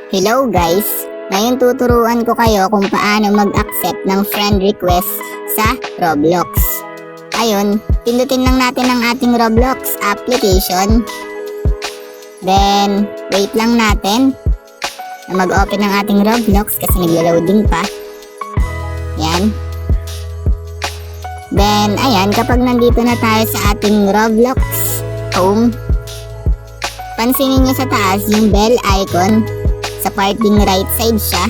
Hello guys! Ngayon tuturuan ko kayo kung paano mag-accept ng friend request sa Roblox. Ayun, pindutin lang natin ang ating Roblox application. Then, wait lang natin na mag-open ang ating Roblox kasi naglo-loading pa. Yan. Then, ayan, kapag nandito na tayo sa ating Roblox home, pansinin nyo sa taas yung bell icon. Sa parting right side siya,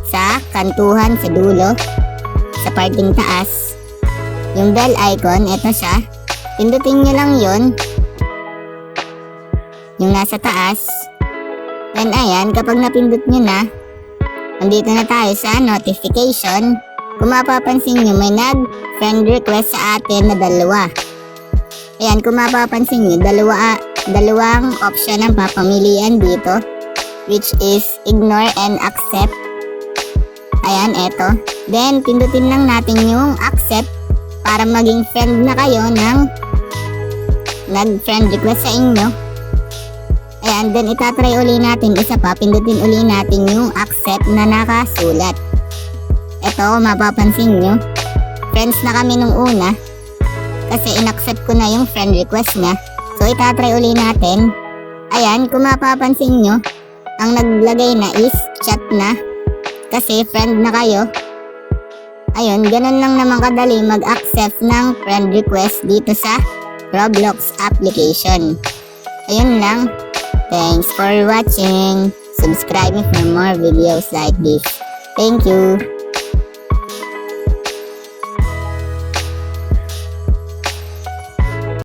sa kantuhan sa dulo, sa parting taas yung bell icon, ito siya, pindutin nyo lang yun, yung nasa taas. Then ayan, kapag napindot nyo na, nandito na tayo sa notification. Kung mapapansin nyo, may nag-friend request sa atin na dalawa. Ayan, kung mapapansin nyo, dalawang option ang papamilian dito, which is ignore and accept. Ayan, eto. Then, pindutin lang natin yung accept para maging friend na kayo ng nag-friend request sa inyo. Ayan, then itatry uli natin isa pa. Pindutin uli natin yung accept na nakasulat. Eto, mapapansin nyo, friends na kami nung una kasi in-accept ko na yung friend request niya. So, itatry uli natin. Ayan, kung mapapansin nyo, ang naglagay na is chat na kasi friend na kayo. Ayun, ganun lang naman kadali mag-accept ng friend request dito sa Roblox application. Ayun lang. Thanks for watching. Subscribe me for more videos like this. Thank you.